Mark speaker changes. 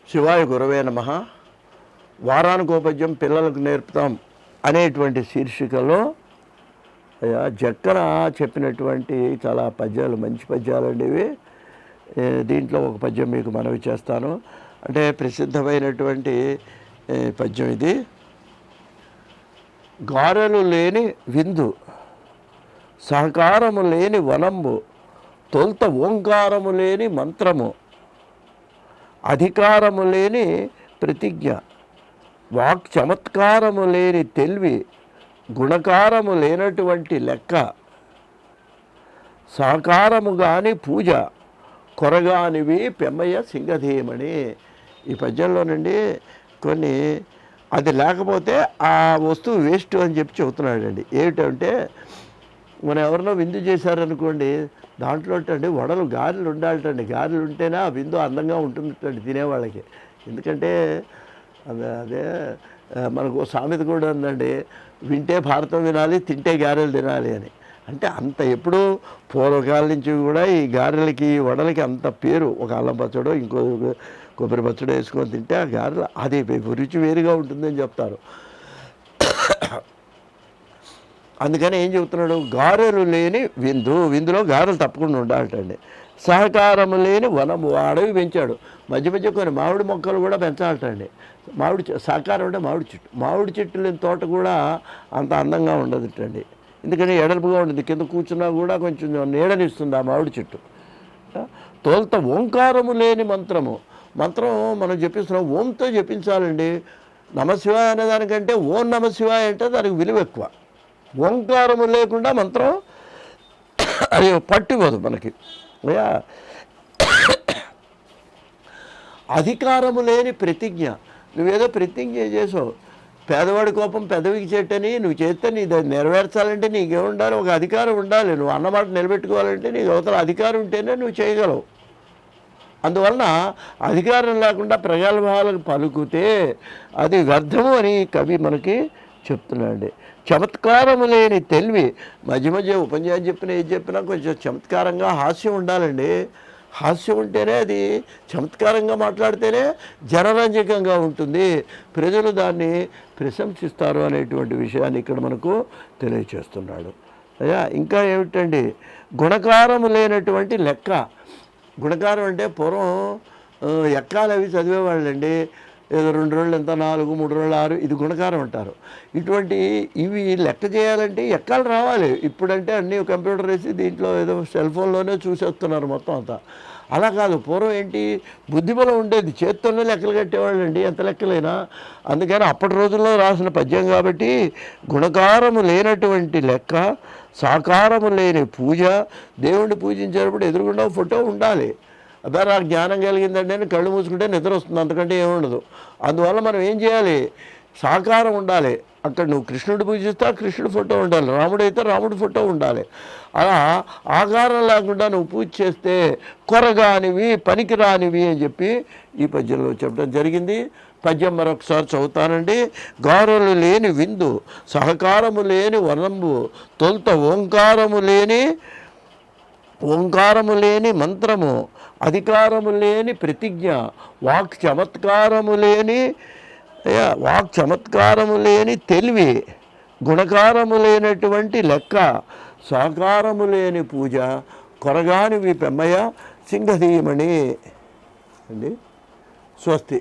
Speaker 1: శివాయ గురవే నమః. వారానికి పద్యం పిల్లలకు నేర్పుతాం అనేటువంటి శీర్షికలో జక్కన చెప్పినటువంటి చాలా పద్యాలు, మంచి పద్యాలు అండి ఇవి. దీంట్లో ఒక పద్యం మీకు మనవి చేస్తాను. అంటే ప్రసిద్ధమైనటువంటి పద్యం ఇది. గారెలు లేని విందు, సహకారము లేని వనంబు, తొల్త ఓంకారము లేని మంత్రము, అధికారము లేని ప్రతిజ్ఞ, వాక్ చమత్కారము లేని తెలివి, గుణకారము లేనటువంటి లెక్క, సాకారము గాని పూజ, కొరగానివి పెమ్మయ్య సింగధీమణి. ఈ పద్యంలోనండి కొన్ని అది లేకపోతే ఆ వస్తువు వేస్ట్ అని చెప్పి చెబుతున్నాడండి. ఏమిటంటే మనం ఎవరినో విందు చేశారనుకోండి, దాంట్లో అండి వడలు గారెలు ఉండాలటండి. గారెలు ఉంటేనే ఆ విందు అందంగా ఉంటుందండి తినేవాళ్ళకి. ఎందుకంటే అదే మనకు సామెత కూడా ఉందండి, వింటే భారతం వినాలి, తింటే గారెలు తినాలి అని. అంటే అంత ఎప్పుడూ పూర్వకాలం నుంచి కూడా ఈ గారెలకి వడలకి అంత పేరు. ఒక అల్లం పచ్చడో ఇంకో కొబ్బరి పచ్చడో వేసుకొని తింటే ఆ గారెలు అది రుచి వేరుగా ఉంటుందని చెప్తారు. అందుకని ఏం చెబుతున్నాడు, గారెలు లేని విందు, విందులో గారెలు తప్పకుండా ఉండాలటండి. సహకారము లేని వనము, అడవి పెంచాడు. మధ్య మధ్య కొన్ని మామిడి మొక్కలు కూడా పెంచాలటండి. సహకారం అంటే మామిడి చెట్టు లేని తోట కూడా అంత అందంగా ఉండదుటండి. ఎందుకని ఎడల్పుగా ఉంటుంది, కింద కూర్చున్నా కూడా కొంచెం నీడనిస్తుంది ఆ మామిడి చెట్టు. తోల్త ఓంకారము లేని మంత్రము, మంత్రం మనం జపిస్తున్నాం, ఓంతో జపించాలండి. నమశివాయ అనేదానికంటే ఓం నమశివాయ అంటే దానికి విలువ ఎక్కువ. ఓంకారము లేకుండా మంత్రం అది పట్టివ్వదు మనకి. అధికారము లేని ప్రతిజ్ఞ, నువ్వేదో ప్రతిజ్ఞ చేసావు, పేదవాడి కోపం పెదవికి చెట్టని నువ్వు చేస్తే నీ దాన్ని నెరవేర్చాలంటే నీకేముండాలి, ఒక అధికారం ఉండాలి. నువ్వు అన్నమాట నిలబెట్టుకోవాలంటే నీకు అవతల అధికారం ఉంటేనే నువ్వు చేయగలవు. అందువలన అధికారం లేకుండా ప్రగల్భాలకు పలుకుతే అది వ్యర్థము అని కవి మనకి చెప్తున్నాడు. చమత్కారము లేని తెలివి, మధ్య మధ్య ఉపన్యాసం చెప్పినా ఏది చెప్పినా కొంచెం చమత్కారంగా హాస్యం ఉండాలండి. హాస్యం ఉంటేనే అది చమత్కారంగా మాట్లాడితేనే జనరంజకంగా ఉంటుంది, ప్రజలు దాన్ని ప్రశంసిస్తారు అనేటువంటి విషయాన్ని ఇక్కడ మనకు తెలియచేస్తున్నాడు. ఇంకా ఏమిటండి, గుణకారము లేనటువంటి లెక్క. గుణకారం అంటే పూర్వం ఎక్కాలు అవి చదివేవాళ్ళండి. ఏదో 2 రోజులు ఎంత, 4, 3 రోజులు 6, ఇది గుణకారం అంటారు. ఇవి లెక్క చేయాలంటే ఎక్కాలు రావాలి. ఇప్పుడంటే అన్నీ కంప్యూటర్ వేసి దీంట్లో ఏదో సెల్ ఫోన్లోనే చూసేస్తున్నారు మొత్తం అంతా. అలా కాదు, పూర్వం ఏంటి బుద్ధిబలం ఉండేది, చేత్తోనే లెక్కలు కట్టేవాళ్ళండి ఎంత లెక్కలైనా. అందుకని అప్పటి రోజుల్లో రాసిన పద్యం కాబట్టి గుణకారము లేనటువంటి లెక్క, సాకారము లేని పూజ. దేవుణ్ణి పూజించేటప్పుడు ఎదురుగుండా ఫోటో ఉండాలి. అదే నాకు జ్ఞానం కలిగిందండి అని కళ్ళు మూసుకుంటే నిద్ర వస్తుంది, అంతకంటే ఏముండదు. అందువల్ల మనం ఏం చేయాలి, సాకారం ఉండాలి. అక్కడ నువ్వు కృష్ణుడు పూజిస్తే కృష్ణుడి ఫోటో ఉండాలి, రాముడు అయితే రాముడి ఫోటో ఉండాలి. అలా ఆకారం లేకుండా నువ్వు పూజ చేస్తే కొరగానివి, పనికిరానివి అని చెప్పి ఈ పద్యంలో చెప్పడం జరిగింది. పద్యం మరొకసారి చదువుతానండి. గారెలు లేని విందు, సహకారము లేని వనంబు, తొల్త ఓంకారము లేని మంత్రము, అధికారము లేని ప్రతిజ్ఞ, వాక్ చమత్కారము లేని తెలివి, గుణకారము లేనటువంటి లెక్క, సాకారము లేని పూజ, కొరగానివి పెమ్మయ్య సింగధీమణి అండి. స్వస్తి.